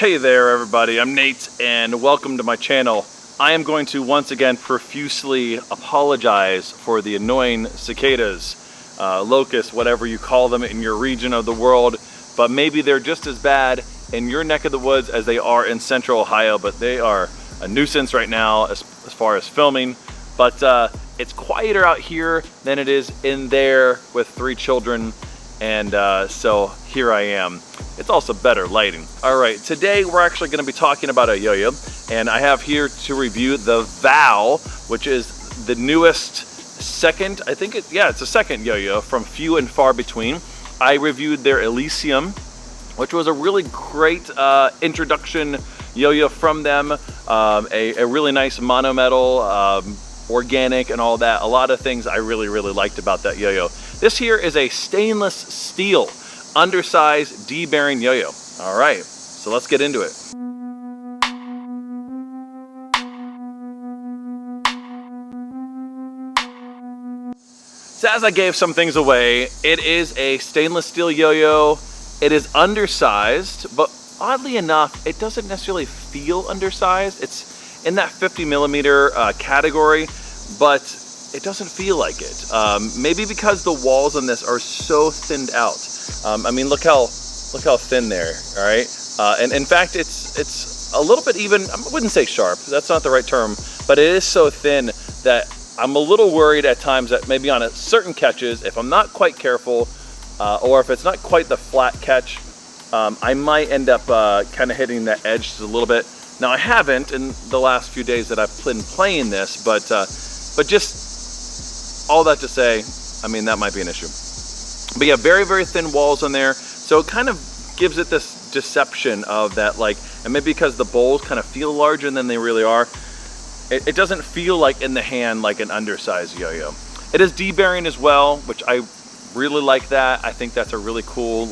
Hey there everybody, I'm Nate and welcome to my channel. I am going to once again profusely apologize for the annoying cicadas, locusts, whatever you call them in your region of the world, but maybe they're just as bad in your neck of the woods as they are in central Ohio, but they are a nuisance right now as far as filming. But it's quieter out here than it is in there with 3 children, and so here I am. It's also better lighting. All right, today we're actually gonna be talking about a yo-yo, and I have here to review the Val, which is the newest second, it's a second yo-yo from few and far between. I reviewed their Elysium, which was a really great introduction yo-yo from them. A really nice monometal, organic and all that. A lot of things I really liked about that yo-yo. This here is a stainless steel undersized D-bearing yo-yo. All right, so let's get into it. So as I gave some things away, it is a stainless steel yo-yo. It is undersized, but oddly enough, it doesn't necessarily feel undersized. It's in that 50 millimeter category, but it doesn't feel like it. Maybe because the walls on this are so thinned out. I mean, look how thin there, all right? And in fact, it's a little bit even, I wouldn't say sharp, that's not the right term, but it is so thin that I'm a little worried at times that maybe on certain catches, if I'm not quite careful, or if it's not quite the flat catch, I might end up kind of hitting that edge just a little bit. Now I haven't in the last few days that I've been playing this, but just all that to say, I mean, that might be an issue. But yeah, very thin walls on there, so it kind of gives it this deception of that, like, and maybe because the bowls kind of feel larger than they really are, it doesn't feel like in the hand like an undersized yo-yo. It is D-bearing as well, which I really like that. I think that's a really cool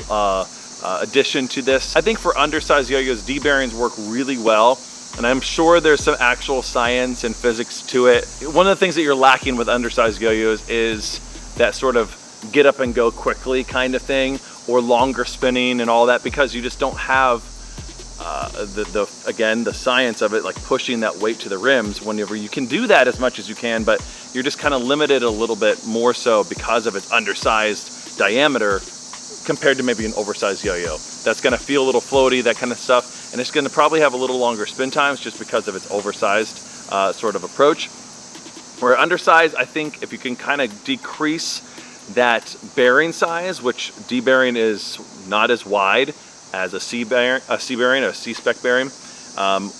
addition to this. I think for undersized yo-yos, D-bearings work really well, and I'm sure there's some actual science and physics to it. One of the things that you're lacking with undersized yo-yos is that sort of get up and go quickly kind of thing, or longer spinning and all that, because you just don't have the science of it, like pushing that weight to the rims. Whenever you can do that as much as you can, but you're just kind of limited a little bit more so because of its undersized diameter compared to maybe an oversized yo-yo. That's gonna feel a little floaty, that kind of stuff, and it's gonna probably have a little longer spin times just because of its oversized sort of approach. Where undersized, I think if you can kind of decrease that bearing size, which D-bearing is not as wide as a C-bearing, or a C-spec bearing,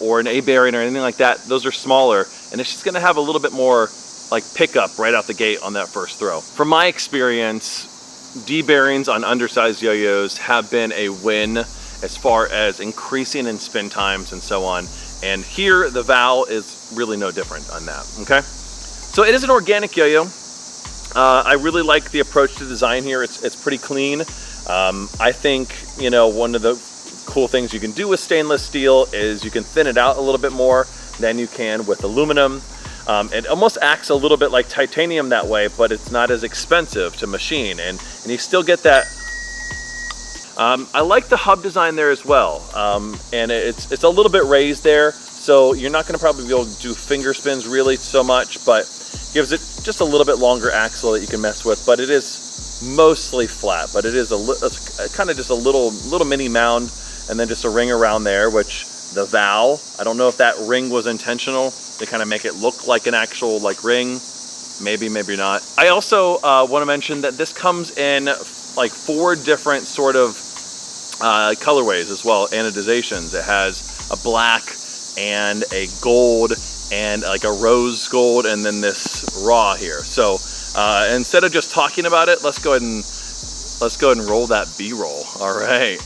or an A-bearing or anything like that, those are smaller, and it's just gonna have a little bit more like pickup right out the gate on that first throw. From my experience, D-bearings on undersized yo-yos have been a win as far as increasing in spin times and so on. And here, the Val is really no different on that, okay? So it is an organic yo-yo. I really like the approach to design here. It's pretty clean. I think, you know, one of the cool things you can do with stainless steel is you can thin it out a little bit more than you can with aluminum. It almost acts a little bit like titanium that way, but it's not as expensive to machine, and you still get that. I like the hub design there as well, and it's a little bit raised there, so you're not going to probably be able to do finger spins really so much, but gives it just a little bit longer axle that you can mess with. But it is mostly flat, but it is kind of just a little mini mound, and then just a ring around there, which the Val, I don't know if that ring was intentional to kind of make it look like an actual like ring, maybe not. I also want to mention that this comes in like 4 different sort of colorways as well, anodizations. It has a black and a gold and like a rose gold, and then this raw here. So instead of just talking about it, let's go ahead and roll that B-roll. All right.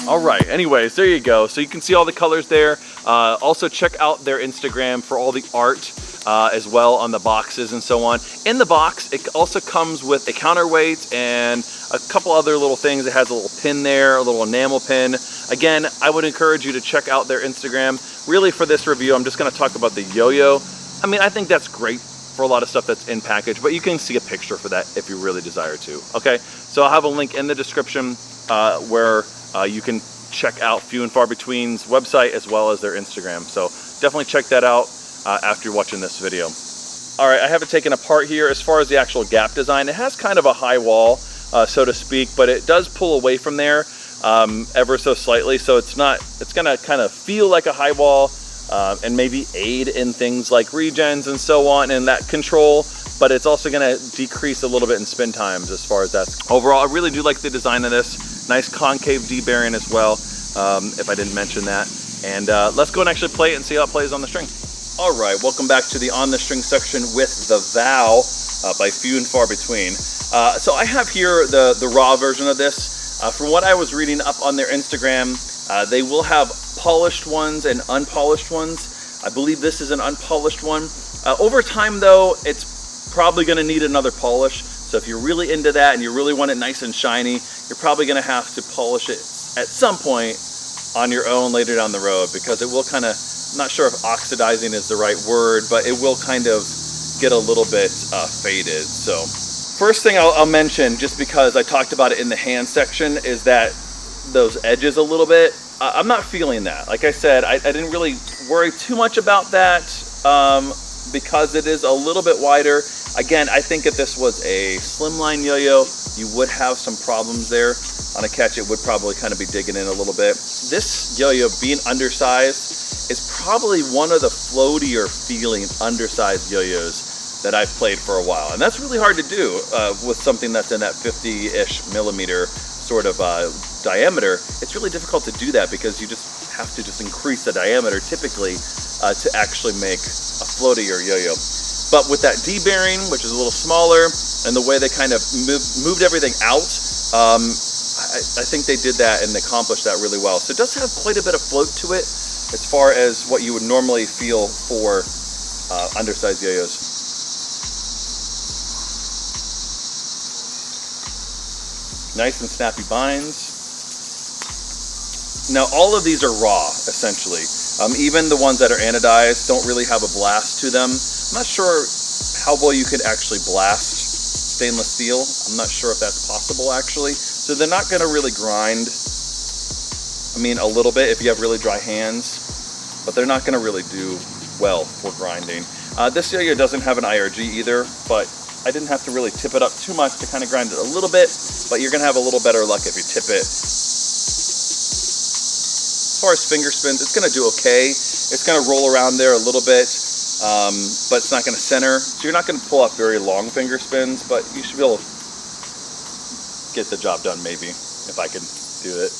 All right, anyways, there you go. So you can see all the colors there. Also check out their Instagram for all the art as well on the boxes and so on. In the box, it also comes with a counterweight and a couple other little things. It has a little pin there, a little enamel pin. Again, I would encourage you to check out their Instagram. Really for this review, I'm just gonna talk about the YoYo. I mean, I think that's great for a lot of stuff that's in package, but you can see a picture for that if you really desire to, okay? So I'll have a link in the description where you can check out Few and Far Between's website as well as their Instagram. So definitely check that out after watching this video. All right, I have it taken apart here. As far as the actual gap design, it has kind of a high wall, so to speak, but it does pull away from there ever so slightly. So it's gonna kind of feel like a high wall and maybe aid in things like regens and so on and that control, but it's also gonna decrease a little bit in spin times as far as that's. Overall, I really do like the design of this. Nice concave D bearing as well, if I didn't mention that. And let's go and actually play it and see how it plays on the string. All right, welcome back to the On the String section with The Vow by Few and Far Between. So I have here the raw version of this. From what I was reading up on their Instagram, they will have polished ones and unpolished ones. I believe this is an unpolished one. Over time though, it's probably gonna need another polish. So if you're really into that and you really want it nice and shiny, you're probably gonna have to polish it at some point on your own later down the road, because it will kind of, I'm not sure if oxidizing is the right word, but it will kind of get a little bit faded. So first thing I'll mention, just because I talked about it in the hand section, is that those edges a little bit, I'm not feeling that. Like I said, I didn't really worry too much about that because it is a little bit wider. Again, I think if this was a slimline yo-yo, you would have some problems there. On a catch, it would probably kind of be digging in a little bit. This yo-yo, being undersized, is probably one of the floatier feeling undersized yo-yos that I've played for a while. And that's really hard to do with something that's in that 50-ish millimeter sort of diameter. It's really difficult to do that because you just have to just increase the diameter typically to actually make a floatier yo-yo. But with that D bearing, which is a little smaller, and the way they kind of moved everything out, I think they did that and accomplished that really well. So it does have quite a bit of float to it as far as what you would normally feel for undersized yo-yos. Nice and snappy binds. Now all of these are raw, essentially. Even the ones that are anodized don't really have a blast to them. I'm not sure how well you could actually blast stainless steel. I'm not sure if that's possible actually. So they're not gonna really grind. I mean, a little bit if you have really dry hands, but they're not gonna really do well for grinding. This yo-yo doesn't have an IRG either, but I didn't have to really tip it up too much to kind of grind it a little bit, but you're gonna have a little better luck if you tip it. As far as finger spins, it's gonna do okay. It's gonna roll around there a little bit, but it's not gonna center. So you're not gonna pull off very long finger spins, but you should be able to get the job done maybe, if I could do it.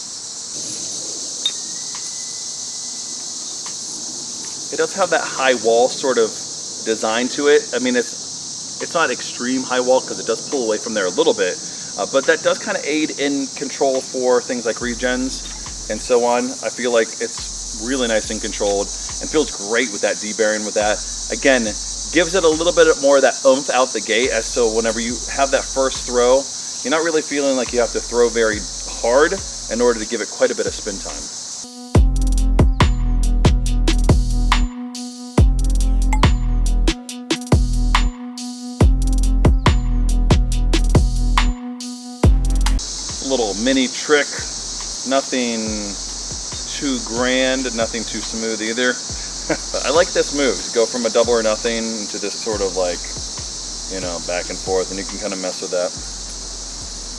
It does have that high wall sort of design to it. I mean, it's not extreme high wall because it does pull away from there a little bit, but that does kind of aid in control for things like regens and so on. I feel like it's really nice and controlled and feels great with that D bearing with that. Again, gives it a little bit more of that oomph out the gate, as so whenever you have that first throw, you're not really feeling like you have to throw very hard in order to give it quite a bit of spin time. Little mini trick, nothing too grand, nothing too smooth either. But I like this move, to go from a double or nothing to this sort of like, you know, back and forth, and you can kind of mess with that.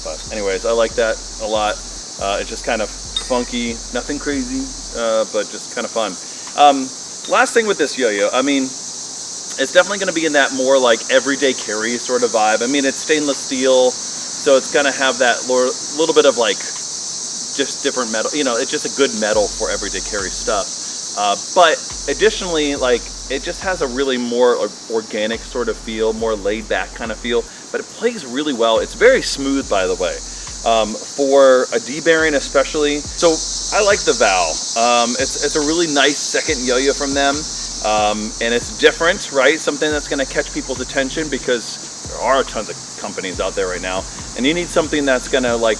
But anyways, I like that a lot. It's just kind of funky, nothing crazy, but just kind of fun. Last thing with this yo-yo, I mean, it's definitely going to be in that more like everyday carry sort of vibe. I mean, it's stainless steel, so it's gonna have that little bit of like just different metal, you know, it's just a good metal for everyday carry stuff. But additionally, like, it just has a really more organic sort of feel, more laid back kind of feel, but it plays really well. It's very smooth, by the way. for a D-bearing especially. So I like the Val. It's a really nice second yo-yo from them. And it's different, right? Something that's gonna catch people's attention because there are tons of companies out there right now. And you need something that's gonna like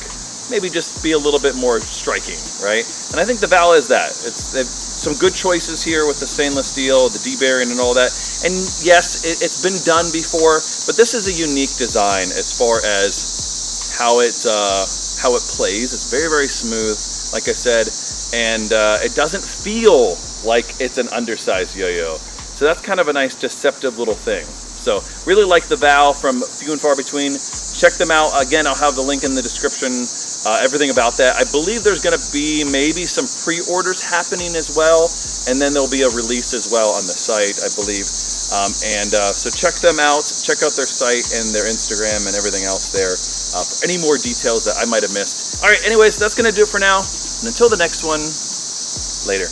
maybe just be a little bit more striking, right? And I think the Val is that. It's some good choices here with the stainless steel, the D-bearing and all that. And yes, it's been done before, but this is a unique design as far as how it plays. It's very, very smooth, like I said, and it doesn't feel like it's an undersized yo-yo. So that's kind of a nice deceptive little thing. So really like the Val from Few and Far Between. Check them out. Again, I'll have the link in the description, everything about that. I believe there's gonna be maybe some pre-orders happening as well, and then there'll be a release as well on the site, I believe. So check them out, check out their site and their Instagram and everything else there for any more details that I might have missed. All right, anyways, that's gonna do it for now. And until the next one, later.